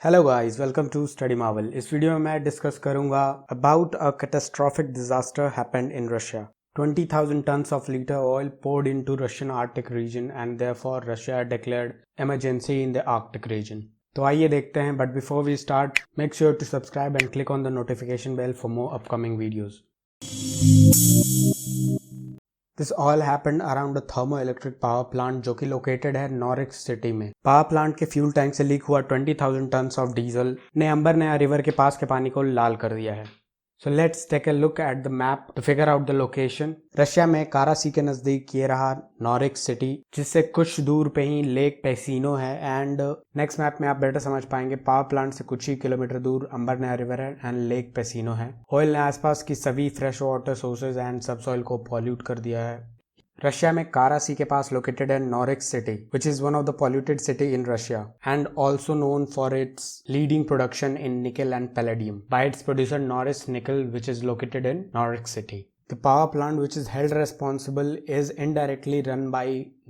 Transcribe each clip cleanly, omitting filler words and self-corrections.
Hello guys, welcome to Study Marvel. इस video में मैं डिस्कस करूंगा about a catastrophic disaster happened in Russia. 20,000 tons of liter oil poured into Russian Arctic region and therefore Russia declared emergency in the Arctic region. तो आइए देखते हैं, but before we start make sure to subscribe and click on the notification bell for more upcoming videos. This all happened around a thermoelectric power plant जो कि located है Norilsk city में। Power plant के fuel tank से leak हुआ 20,000 tons of diesel ने अंबर नया river के पास के पानी को लाल कर दिया है। So let's take a look at the map to figure out the location. Russia में कारा सी के नजदीक ये रहा नॉरिक सिटी, जिससे कुछ दूर पे ही लेक पेसिनो है। एंड नेक्स्ट मैप में आप बेटर समझ पाएंगे पावर प्लांट से कुछ ही किलोमीटर दूर अंबर नया रिवर है एंड लेक पेसिनो है। ऑयल ने आसपास की सभी fresh water sources and subsoil को पॉल्यूट कर दिया है। रशिया में कारा सी के पास लोकेटेड है Norilsk city, which is one of the polluted city in Russia and also known for its leading production in nickel and palladium by its producer Norilsk Nickel, which is located in Norilsk City. The power plant which is held responsible is indirectly run by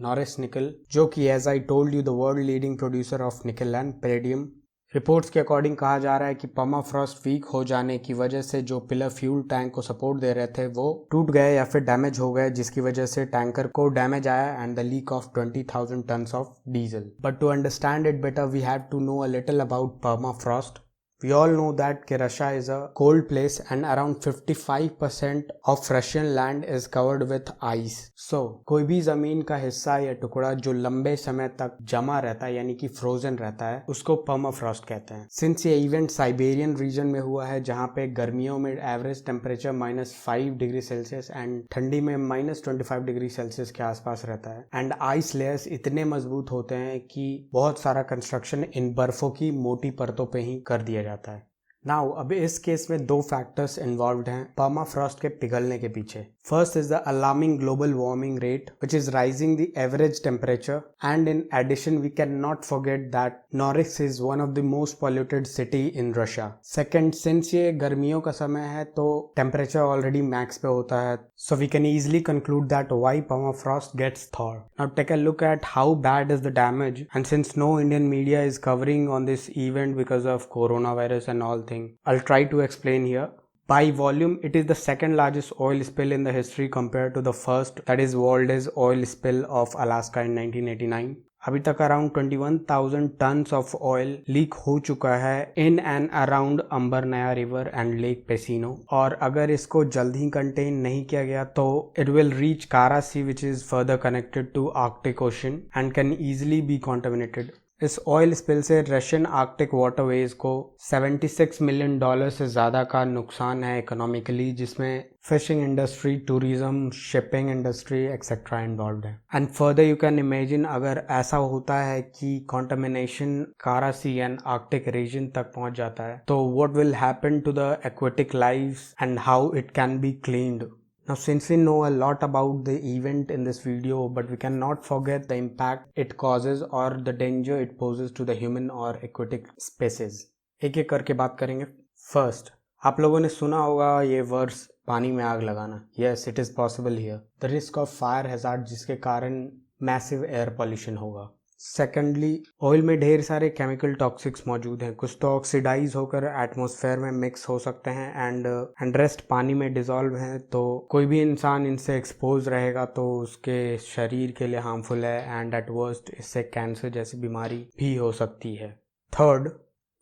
Norilsk Nickel, जो कि as I told you the world leading producer of nickel and palladium. Reports के according कहा जा रहा है कि permafrost week हो जाने की वजह से जो पिलर फ्यूल टैंक को सपोर्ट दे रहे थे वो टूट गए या फिर डैमेज हो गए, जिसकी वजह से टैंकर को डैमेज आया and the leak of 20,000 tons of diesel. But to understand it better we have to know a little about permafrost. We all know that Russia is a cold place and around 55% of Russian land is covered with ice. So, कोई भी जमीन का हिस्सा या टुकड़ा जो लंबे समय तक जमा रहता है यानी कि फ्रोजन रहता है उसको पर्माफ्रॉस्ट कहते हैं। सिंस ये इवेंट साइबेरियन रीजन में हुआ है जहाँ पे गर्मियों में average temperature -5 degree Celsius and ठंडी में -25 डिग्री सेल्सियस के आसपास रहता है। एंड आइस लेयर्स इतने मजबूत होते हैं कि बहुत सारा कंस्ट्रक्शन इन बर्फों की मोटी परतों पे ही कर दिया जाता है। नाउ अब इस केस में दो फैक्टर्स इन्वॉल्व्ड हैं पर्माफ्रॉस्ट के पिघलने के पीछे। First is the alarming global warming rate which is rising the average temperature and in addition we can not forget that Norilsk is one of the most polluted city in Russia. Second, since ये गर्मियों का समय है तो temperature already max पे होता है, so we can easily conclude that why permafrost gets thawed. Now take a look at how bad is the damage, and since no Indian media is covering on this event because of coronavirus and all thing, I'll try to explain here. By volume, it is the second largest oil spill in the history compared to the first, that is Valdez oil spill of Alaska in 1989. अभी तक around 21,000 tons of oil leak हो चुका है in and around अंबर नया river and lake पेसिनो, और अगर इसको जल्द ही कंटेन नहीं किया गया तो it will reach Kara sea which is further connected to Arctic ocean and can easily be contaminated. इस ऑयल स्पिल से रशियन आर्कटिक वाटरवेज को $76 मिलियन से ज़्यादा का नुकसान है इकोनॉमिकली, जिसमें fishing industry, tourism, shipping industry etcetera involve है। And further you can imagine अगर ऐसा होता है कि कॉन्टामिनेशन कारा सी एंड आर्कटिक रीजन तक पहुंच जाता है तो what will happen to the aquatic life and how it can be cleaned. Now, since we know a lot about the event in this video, but we cannot forget the impact it causes or the danger it poses to the human or aquatic species. एक एक करके बात करेंगे। First, आप लोगों ने सुना होगा ये वर्ड्स पानी में आग लगाना। Yes, it is possible here. The risk of fire hazard, जिसके कारण मैसिव एयर पॉल्यूशन होगा। सेकेंडली, ऑयल में ढेर सारे केमिकल टॉक्सिक्स मौजूद हैं। कुछ तो ऑक्सीडाइज होकर एटमॉस्फेयर में मिक्स हो सकते हैं एंड रेस्ट पानी में डिसॉल्व हैं, तो कोई भी इंसान इनसे एक्सपोज रहेगा तो उसके शरीर के लिए हार्मफुल है एंड एट वर्स्ट इससे कैंसर जैसी बीमारी भी हो सकती है। Third,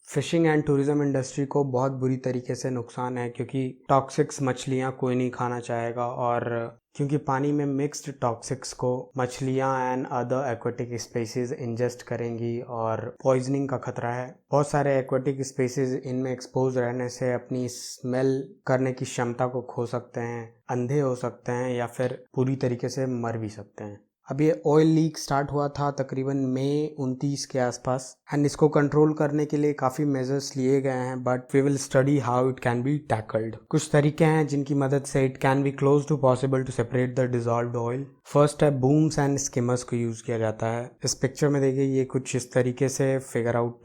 fishing and tourism industry को बहुत बुरी तरीके से नुकसान है क्योंकि टॉक्सिक्स मछलियाँ कोई नहीं खाना चाहेगा, और क्योंकि पानी में मिक्स्ड टॉक्सिक्स को मछलियाँ and other aquatic species ingest करेंगी और पॉइजनिंग का खतरा है। बहुत सारे एक्वेटिक स्पीसीज इनमें एक्सपोज रहने से अपनी स्मेल करने की क्षमता को खो सकते हैं, अंधे हो सकते हैं या फिर पूरी तरीके से मर भी सकते हैं। अब ये ऑयल लीक स्टार्ट हुआ था तकरीबन मई 29 के आसपास एंड इसको कंट्रोल करने के लिए काफ़ी मेजर्स लिए गए हैं, but we will study how it can be tackled. कुछ तरीके हैं जिनकी मदद से it can be close to possible to separate the dissolved oil. First है बूम्स एंड स्किमर्स को यूज़ किया जाता है। इस पिक्चर में देखिए ये कुछ इस तरीके से फिगर आउट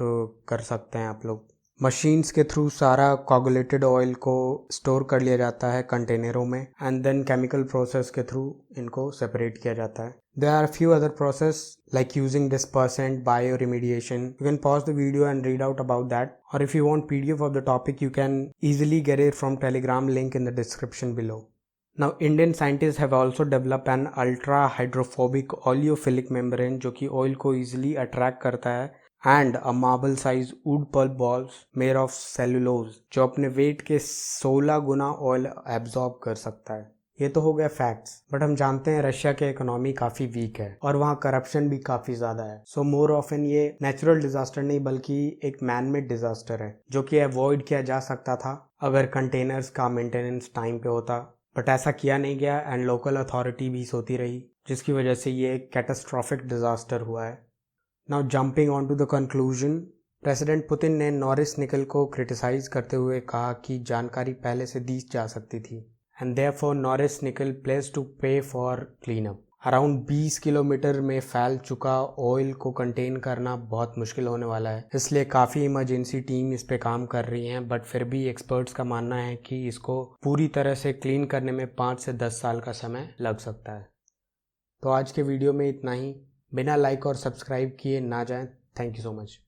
कर सकते हैं आप लोग। मशीन्स के थ्रू सारा कोगुलेटेड ऑयल को स्टोर कर लिया जाता है कंटेनरों में एंड देन केमिकल प्रोसेस के थ्रू इनको सेपरेट किया जाता है। There are a few other process like using dispersant, bioremediation. You can pause the video and read out about that. Or if you want PDF of the topic, you can easily get it from Telegram link in the description below. Now Indian scientists have also developed an ultra hydrophobic oleophilic membrane जो कि oil को easily attract करता है, and a marble size wood pulp balls made of cellulose जो अपने weight के 16 गुना oil absorb कर सकता है। ये तो हो गया फैक्ट्स, बट हम जानते हैं रशिया के इकोनॉमी काफ़ी वीक है और वहाँ करप्शन भी काफ़ी ज़्यादा है। सो मोर ऑफन ये नेचुरल डिजास्टर नहीं बल्कि एक मैन मेड डिजास्टर है जो कि अवॉइड किया जा सकता था अगर कंटेनर्स का मेंटेनेंस टाइम पे होता, बट ऐसा किया नहीं गया एंड लोकल अथॉरिटी भी सोती रही, जिसकी वजह से ये एक कैटास्ट्रॉफिक डिजास्टर हुआ है। Now jumping on to the conclusion, president Putin ने नॉरिस निकल को क्रिटिसाइज करते हुए कहा कि जानकारी पहले से दी जा सकती थी and therefore Norilsk Nickel pledged to pay for cleanup. Around 20 kilometre में फैल चुका ऑयल को कंटेन करना बहुत मुश्किल होने वाला है, इसलिए काफ़ी इमरजेंसी टीम इस पे काम कर रही हैं, बट फिर भी एक्सपर्ट्स का मानना है कि इसको पूरी तरह से क्लीन करने में 5 से 10 साल का समय लग सकता है। तो आज के वीडियो में इतना ही। बिना लाइक और सब्सक्राइब किए ना जाएं। Thank you so much.